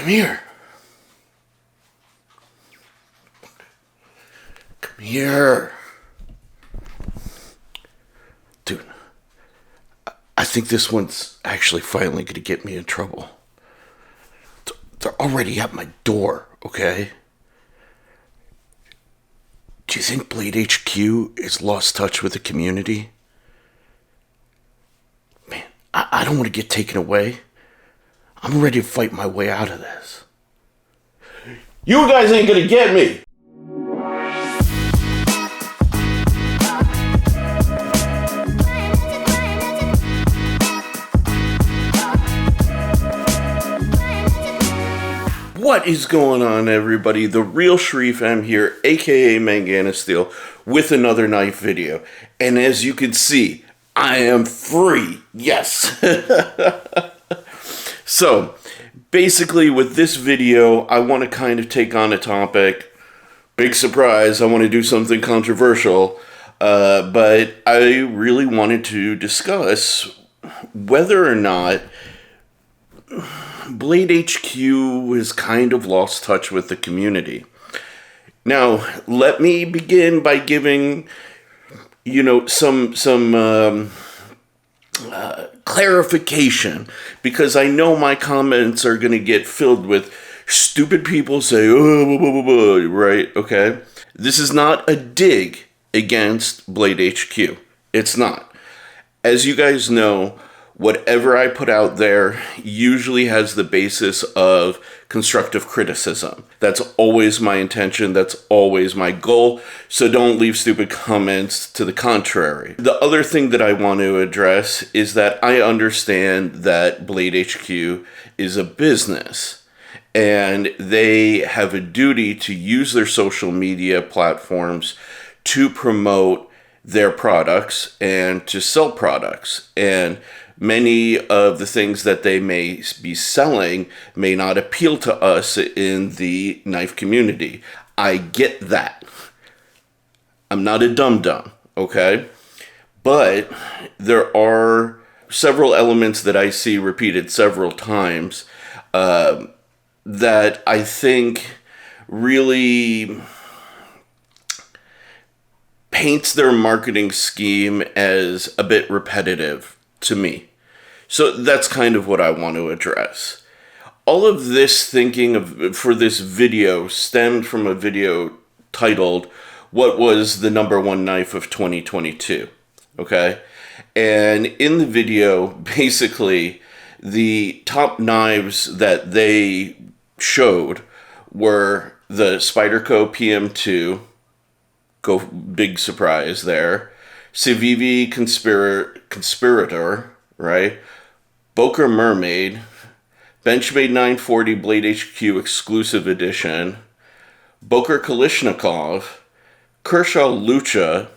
Come here. Come here. Dude, I think this one's actually finally going to get me in trouble. They're already at my door, okay? Do you think Blade HQ is lost touch with the community? Man, I don't want to get taken away. I'm ready to fight my way out of this. You guys ain't gonna get me! What is going on, everybody? The Real Sharif M here, aka Mangana Steel, with another knife video. And as you can see, I am free. Yes. So, basically with this video, I want to kind of take on a topic. Big surprise, I want to do something controversial. But I really wanted to discuss whether or not Blade HQ has kind of lost touch with the community. Now, let me begin by giving, some clarification, because I know my comments are going to get filled with stupid people say, oh, blah, blah, blah, blah, right? Okay. This is not a dig against Blade HQ. It's not. As you guys know, whatever I put out there usually has the basis of constructive criticism. That's always my intention. That's always my goal. So don't leave stupid comments to the contrary. The other thing that I want to address is that I understand that Blade HQ is a business and they have a duty to use their social media platforms to promote their products and to sell products. And many of the things that they may be selling may not appeal to us in the knife community. I get that. I'm not a dum-dum, okay? But there are several elements that I see repeated several times that I think really paints their marketing scheme as a bit repetitive to me. So that's kind of what I want to address. All of this thinking for this video stemmed from a video titled, "What was the #1 knife of 2022?" Okay? And in the video, basically, the top knives that they showed were the Spyderco PM2, go big surprise there, Civivi Conspirator, right? Boker Mermaid, Benchmade 940 Blade HQ Exclusive Edition, Boker Kalishnikov, Kershaw Lucha,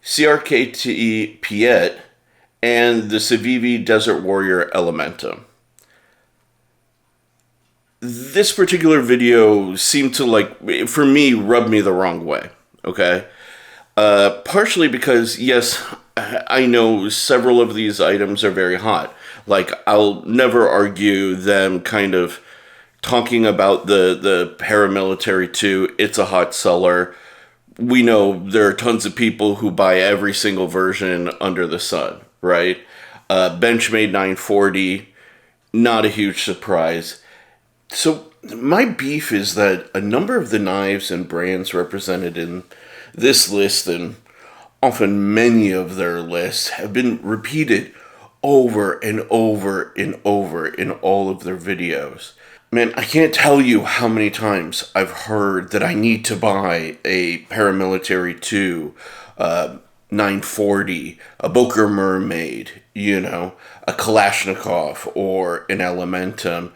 CRKT Piet, and the Civivi Desert Warrior Elementum. This particular video seemed to, for me, rub me the wrong way, okay? Partially because, yes, I know several of these items are very hot. I'll never argue them kind of talking about the paramilitary too. It's a hot seller. We know there are tons of people who buy every single version under the sun, right? Benchmade 940, not a huge surprise. So my beef is that a number of the knives and brands represented in this list, and often many of their lists, have been repeated over and over and over in all of their videos. Man, I can't tell you how many times I've heard that I need to buy a Paramilitary 2, 940, a Boker Mermaid, a Kalashnikov, or an Elementum,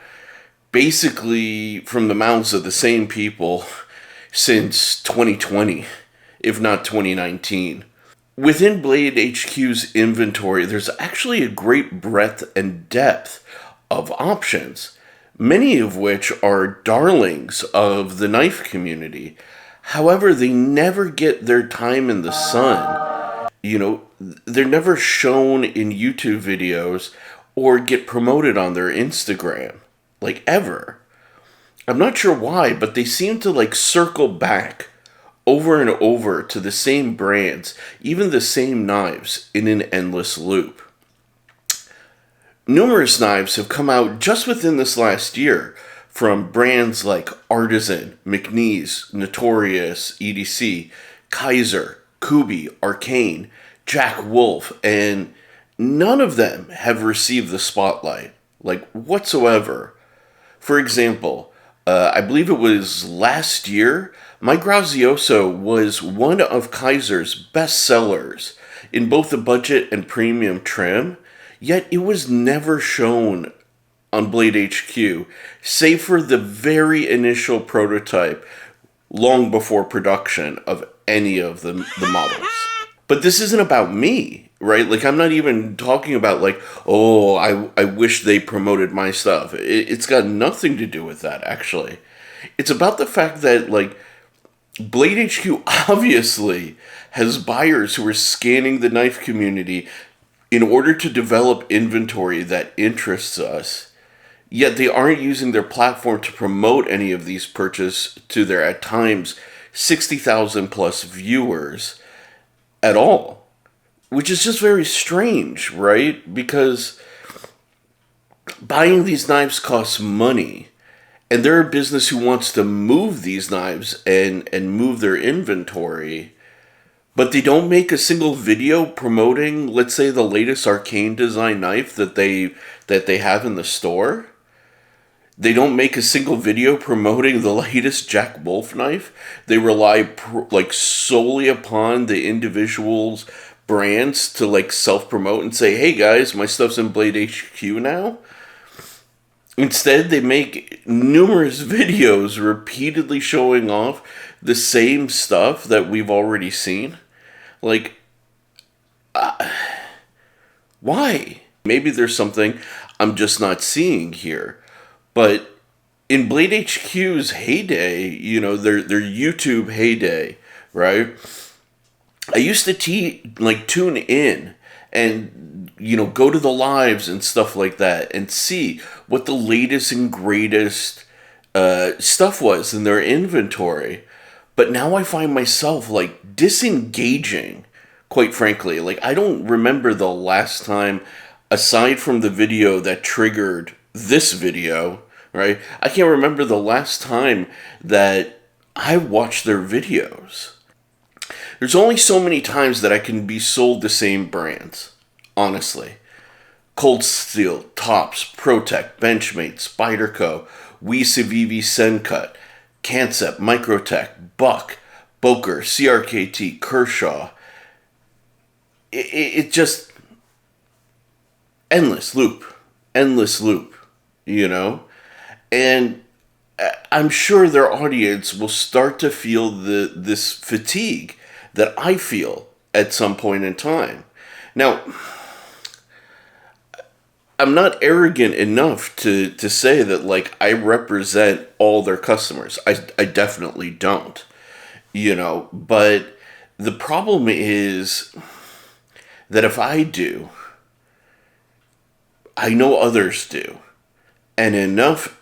basically from the mouths of the same people since 2020, if not 2019. Within Blade HQ's inventory, there's actually a great breadth and depth of options, many of which are darlings of the knife community. However, they never get their time in the sun. They're never shown in YouTube videos or get promoted on their Instagram, ever. I'm not sure why, but they seem to like circle back over and over to the same brands, even the same knives, in an endless loop. Numerous knives have come out just within this last year from brands like Artisan, McNeese, Notorious, EDC, KIZER, KUBEY, Arcane, Jack Wolf, and none of them have received the spotlight, like whatsoever. For example, I believe it was last year, my GRAZIOSO was one of KIZER's best sellers in both the budget and premium trim, yet it was never shown on Blade HQ, save for the very initial prototype long before production of any of the models. But this isn't about me, right? Like, I'm not even talking about, like, oh, I wish they promoted my stuff. It's got nothing to do with that, actually. It's about the fact that, like, Blade HQ obviously has buyers who are scanning the knife community in order to develop inventory that interests us, yet they aren't using their platform to promote any of these purchases to their, at times, 60,000 plus viewers at all. Which is just very strange, right? Because buying these knives costs money, and they're a business who wants to move these knives and move their inventory, but they don't make a single video promoting, let's say, the latest Arcane design knife that they have in the store. They don't make a single video promoting the latest Jack Wolf knife. They rely like solely upon the individuals' brands to like self-promote and say, hey guys, my stuff's in Blade HQ now. Instead, they make numerous videos repeatedly showing off the same stuff that we've already seen. Like, why? Maybe there's something I'm just not seeing here. But in Blade HQ's heyday, you know, their YouTube heyday, right? I used to tune in and, you know, go to the lives and stuff like that and see what the latest and greatest stuff was in their inventory. But now I find myself, like, disengaging, quite frankly. Like, I don't remember the last time, aside from the video that triggered this video, right? I can't remember the last time that I watched their videos. There's only so many times that I can be sold the same brands, honestly. Cold Steel, Tops, Protec, Benchmade, Spyderco, Civivi Sencut, Concept, Microtech, Buck, Boker, CRKT, Kershaw. It just... endless loop, you know? And I'm sure their audience will start to feel this fatigue that I feel at some point in time. Now, I'm not arrogant enough to say that, like, I represent all their customers. I definitely don't, you know. But the problem is that if I do, I know others do. And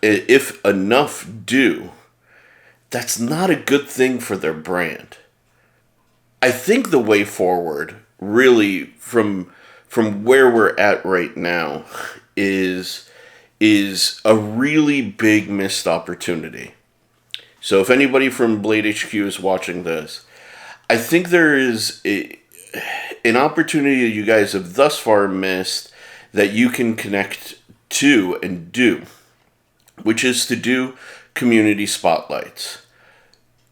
if enough do, that's not a good thing for their brand. I think the way forward, really, from where we're at right now, is a really big missed opportunity. So if anybody from Blade HQ is watching this, I think there is an opportunity that you guys have thus far missed that you can connect to and do, which is to do community spotlights,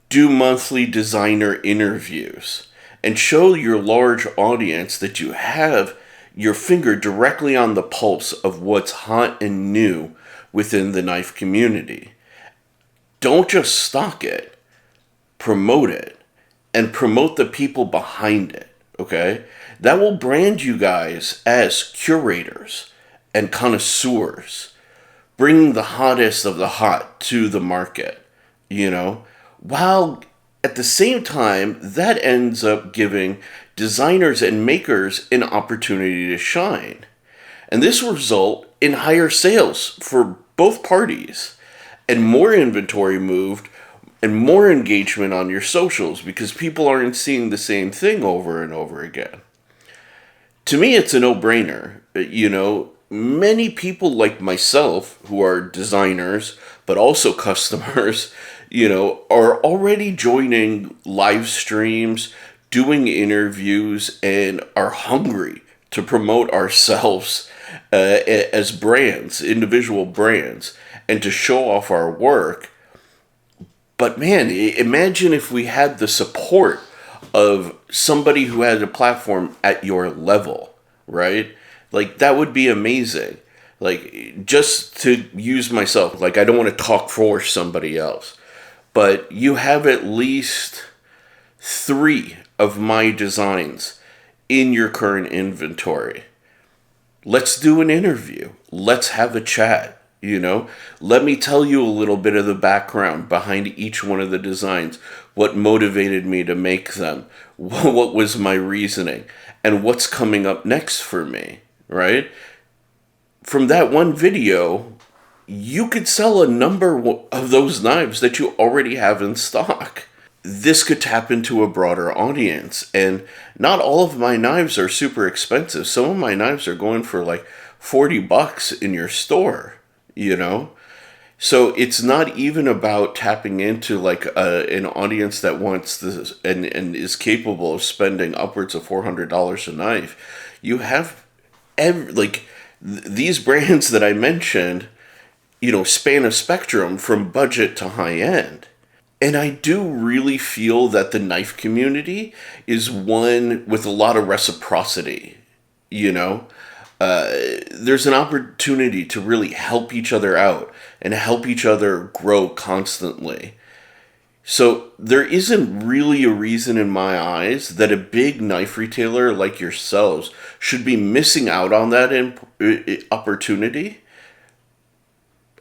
do monthly designer interviews, and show your large audience that you have your finger directly on the pulse of what's hot and new within the knife community. Don't just stock it, promote it, and promote the people behind it, okay? That will brand you guys as curators and connoisseurs, bringing the hottest of the hot to the market, you know, while at the same time, that ends up giving designers and makers an opportunity to shine. And this will result in higher sales for both parties, and more inventory moved and more engagement on your socials because people aren't seeing the same thing over and over again. To me, it's a no-brainer. Many people like myself who are designers, but also customers, are already joining live streams, doing interviews, and are hungry to promote ourselves as brands, individual brands, and to show off our work. But man, imagine if we had the support of somebody who had a platform at your level, right? Like, that would be amazing. Like, just to use myself, like, I don't want to talk for somebody else, but you have at least 3 of my designs in your current inventory. Let's do an interview. Let's have a chat. Let me tell you a little bit of the background behind each one of the designs, what motivated me to make them, what was my reasoning, and what's coming up next for me, right? From that one video, you could sell a number of those knives that you already have in stock. This could tap into a broader audience, and not all of my knives are super expensive. Some of my knives are going for like $40 in your store. So it's not even about tapping into like an audience that wants this and is capable of spending upwards of $400 a knife. You have these brands that I mentioned, span a spectrum from budget to high end. And I do really feel that the knife community is one with a lot of reciprocity, There's an opportunity to really help each other out and help each other grow constantly. So there isn't really a reason in my eyes that a big knife retailer like yourselves should be missing out on that opportunity.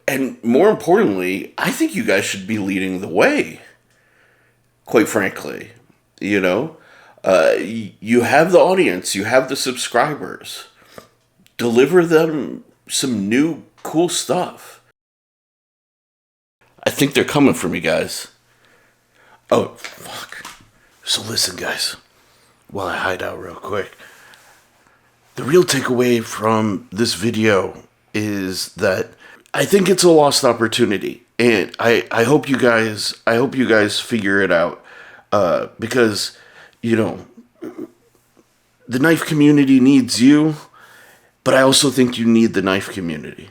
And more importantly, I think you guys should be leading the way, quite frankly. You have the audience, you have the subscribers. Deliver them some new cool stuff. I think they're coming for me, guys. Oh, fuck. So listen, guys, while I hide out real quick. The real takeaway from this video is that I think it's a lost opportunity. And I hope you guys figure it out. Because, the knife community needs you. But I also think you need the knife community.